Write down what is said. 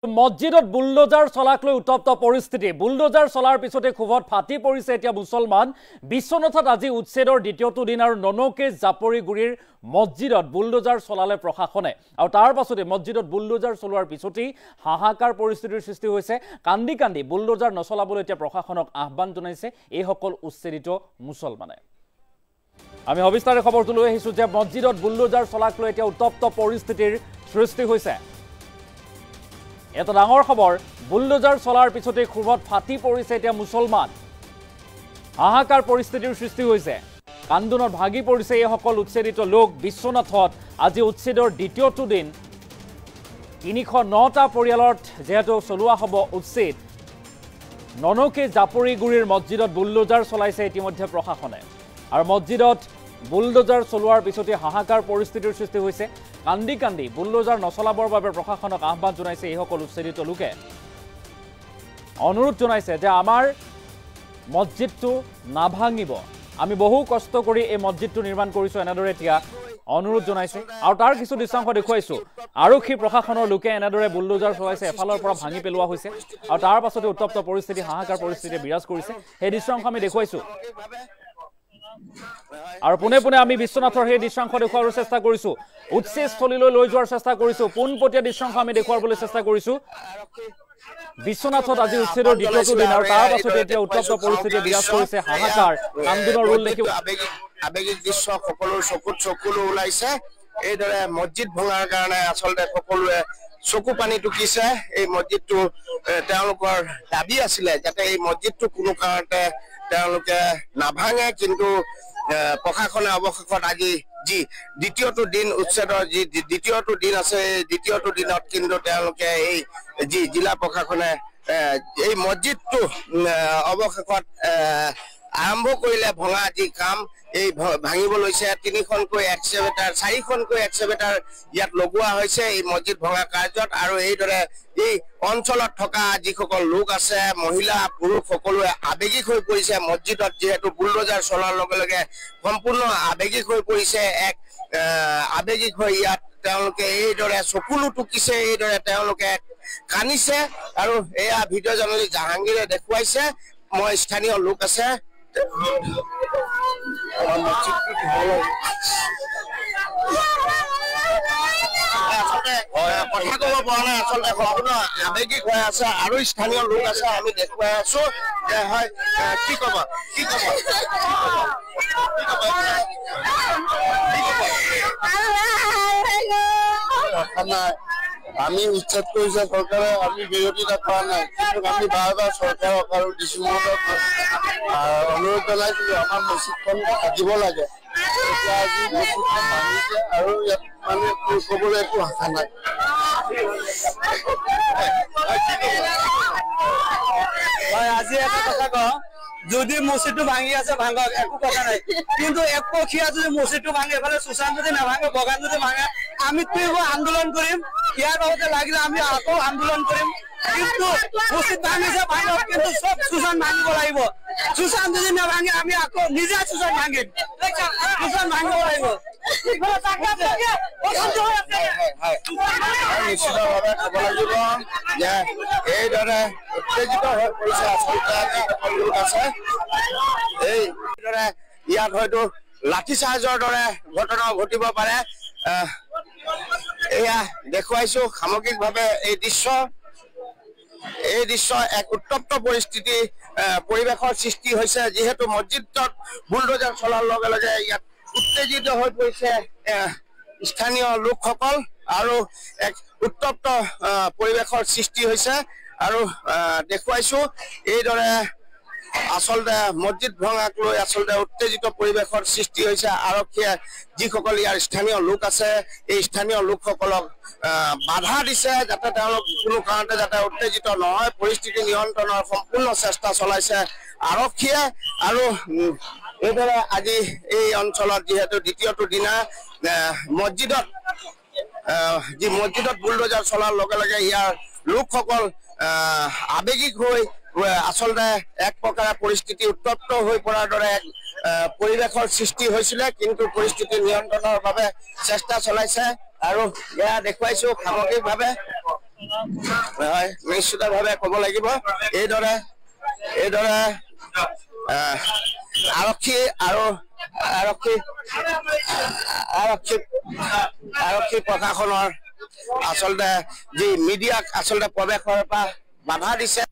মসজিদত bulldozer চলাক লৈ উত্তপ্ত পৰিস্থিতি বুলডোজাৰ চলাৰ পিছতে ক্ষোভত ফাটি পৰিছে এতিয়া মুছলমান বিশ্বনাথত আজি উচ্ছেদৰ দ্বিতীয়টো দিন আৰু ননকে জাপৰিগুৰিৰ মসজিদত বুলডোজাৰ চলালে প্ৰশাসনে আৰু তাৰ পাছতে মসজিদত বুলডোজাৰ চলোৱাৰ পিছতেই হাহাকাৰ পৰিস্থিতিৰ সৃষ্টি হৈছে কান্দি কান্দি বুলডোজাৰ নচলাবলৈ এতিয়া প্ৰশাসনক আহ্বান জনাইছে এই সকল উচ্ছেদিত মুছলমানে আমি অবিস্তাৰে খবৰটো লৈ আহিছো যে মসজিদত বুলডোজাৰ চলাক লৈ এতিয়া উত্তপ্ত পৰিস্থিতিৰ সৃষ্টি হৈছে এটা ডাঙৰ খবৰ বুলডোজাৰ চলাৰ পিছতে ক্ষোভত ফাটি পৰিছে এতিয়া মুছলমান হাহাকাৰ পৰিস্থিতিৰ সৃষ্টি হৈছে কান্দোনত ভাগি পৰিছে এই সকল উচ্ছেদিত লোক বিশ্বনাথত আজি উচ্ছেদৰ দ্বিতীয়টো দিন ৩০৯টা পৰিয়ালত যেহেতু চলোৱা হ'ব উচ্ছেদ ননকে জাপৰিগুৰিৰ মসজিদত বুলডোজাৰ চলাইছে ইতিমধ্যে প্ৰশাসনে আৰু মসজিদত বুলডোজাৰ চলোৱাৰ পিছতে হাহাকাৰ পৰিস্থিতিৰ সৃষ্টি হৈছে কান্দি কান্দি বুলডোজাৰ নচলাবৰ বাবে প্ৰশাসনক আহ্বান জনাইছে এই সকল উচ্ছেদিত লোকে অনুৰোধ জনাইছে যে আমাৰ মসজিদটো নাভাঙিব আমি বহু কষ্ট কৰি এই মসজিদটো নিৰ্মাণ কৰিছো এনেদৰে এতিয়া অনুৰোধ জনাইছে আৰু তাৰ কিছু দৃশ্যাংশ দেখুৱাইছো আৰক্ষী প্ৰশাসনৰ লোকে এনেদৰে বুলডোজাৰ চলাইছে এফালৰ পৰা ভাঙি পেলোৱা হৈছে আৰু তাৰ পাছতে উত্তপ্ত পৰিস্থিতি হাহাকাৰ পৰিস্থিতি বিৰাজ কৰিছে সেই দৃশ্যাংশ আমি দেখুৱাইছো আৰু পুনে পুনে আমি বিশ্বনাথৰ সেই দৃশ্যাংশ দেখুৱাৰ চেষ্টা কৰিছো উচ্ছেদস্থলীলৈ লৈ যোৱাৰ চেষ্টা কৰিছো পোনপটীয়া দৃশ্যাংশ আমি দেখুৱাবলৈ চেষ্টা কৰিছো বিশ্বনাথত আজি উচ্ছেদৰ দ্বিতীয়টো দিন আৰু তাৰ পাছতে এতিয়া উত্তপ্ত পৰিস্থিতি বিৰাজ কৰিছে হাহাকাৰ কান্দোনৰ ৰোল দেখি আবেগিক দৃশ্য সকলোৰ চকুত চকুলো ওলাইছে এইদৰে মসজিদ ভঙাৰ কাৰণে আচলতে সকলোৱে চকু পানী টুকিছে এই মসজিদটো তেওঁলোকৰ দাবী আছিলে যাতে এই মসজিদটো কোনো কাৰণতে তেওঁলোকে নাভাঙে কিন্তু প্ৰশাসনে অৱশেষত আজি যি দ্বিতীয়টো দিন উচ্ছেদৰ যি দ্বিতীয়টো দিন আছে এই দ্বিতীয়টো দিনত কিন্তু তেওঁলোকে এই যি জিলা প্ৰশাসনে এই মসজিদটো অৱশেষত আৰম্ভ কৰিলে ভঙা যি কাম এই ভাঙিব লৈছে ৩খনকৈ এক্সকেভেটাৰ ৪খনকৈ এক্সকেভেটাৰ ইয়াত লগোৱা হৈছে এই মসজিদ ভঙা কাৰ্যত আৰু এইদৰে এই অঞ্চলত থকা যিসকল লোক আছে মহিলা পুৰুষ সকলোৱে আবেগিক হৈ পৰিছে মসজিদত যেহেতু বুলডোজাৰ চলাৰ লগে লগে সম্পূৰ্ণ আবেগিক হৈ পৰিছে এক আবেগিক হৈ ইয়াত তেওঁলোকে এইদৰে চকুলো টুকিছে এইদৰে তেওঁলোকে কান্দিছে আৰু এয়া ভিডিঅ' জাৰ্নেলিষ্ট জাহাংগীৰে দেখুৱাইছে মই স্থানীয় লোক আছে কথা কব পৰা নাই আচলতে সম্পূৰ্ণ আবেগিক হৈ আছে আৰু স্থানীয় লোক আছে আমি দেখুৱাই আছো যে হয় কি কব আমি উচ্ছেদ কৰিছে চৰকাৰে আমি বিৰোধিতা কৰা নাই কিন্তু আমি বাৰ বাৰ চৰকাৰক আৰু ডিচি মহোদয়ক অনুৰোধ জনাইছো যে আমাৰ মছজিদখন থাকিব লাগে এতিয়া আজি মছজিদখন ভাঙিছে আৰু ইয়াত মানে ক'বলৈ একো ভাষা নাই আজি এটা কথা কওঁ যদি মছজিদটো ভাঙি আছে ভাঙক একো কথা নাই কিন্তু একপক্ষীয়া যদি মছজিদটো ভাঙে এফালে সুশান্ত যদি নাভাঙে বগান যদি ভাঙে আমি তীব্ৰ আন্দোলন কৰিম ইয়াৰ লগতে লাগিলে আমি আকৌ আন্দোলন কৰিম কিন্তু মছজিদ ভাঙিছে ভাঙক কিন্তু সব সুশান্ত ভাঙিব লাগিব সুশান্ত যদি নাভাঙে আমি আকৌ নিজে সুশান্ত ভাঙিম সুশান্ত ভাঙিব লাগিব নিশ্চিতভাৱে ক'ব লাগিব যে এইদৰে উত্তেজিত হৈ পৰিছে আচলতে লোক আছে এইদৰে ইয়াত হয়তো লাঠি চাৰ্জৰ দৰে ঘটনা ঘটিব পাৰে এয়া দেখুৱাইছো সামগ্ৰিকভাৱে এই দৃশ্য এক উত্তপ্ত পৰিস্থিতি পৰিৱেশৰ সৃষ্টি হৈছে যিহেতু মসজিদত বুলডোজাৰ চলাৰ লগে লগে ইয়াত উত্তেজিত হৈ পৰিছে স্থানীয় লোকসকল আৰু এক উত্তপ্ত পৰিৱেশৰ সৃষ্টি হৈছে আৰু দেখুৱাইছো এইদৰে আচলতে মসজিদ ভঙাক লৈ আচলতে উত্তেজিত পৰিৱেশৰ সৃষ্টি হৈছে আৰক্ষীয়ে যিসকল ইয়াৰ স্থানীয় লোক আছে এই স্থানীয় লোকসকলক বাধা দিছে যাতে তেওঁলোক কোনো কাৰণতে যাতে উত্তেজিত নহয় পৰিস্থিতি নিয়ন্ত্ৰণৰ সম্পূৰ্ণ চেষ্টা চলাইছে আৰক্ষীয়ে আৰু এইদৰে আজি এই অঞ্চলত যেহেতু দ্বিতীয়টো দিনা মসজিদত বুলডোজাৰ চলাৰ লগে লগে ইয়াৰ লোকসকল আবেগিক হৈ আচলতে এক প্ৰকাৰে পৰিস্থিতি উত্তপ্ত হৈ পৰাৰ দৰে এক পৰিৱেশৰ সৃষ্টি হৈছিলে কিন্তু পৰিস্থিতি নিয়ন্ত্ৰণৰ বাবে চেষ্টা চলাইছে আৰু এয়া দেখুৱাইছো সামগ্ৰিকভাৱে হয় নিশ্চিতভাৱে ক'ব লাগিব এইদৰে আৰক্ষী আৰু আৰক্ষী প্ৰশাসনৰ আচলতে যি মিডিয়াক আচলতে প্ৰৱেশৰ পৰা বাধা দিছে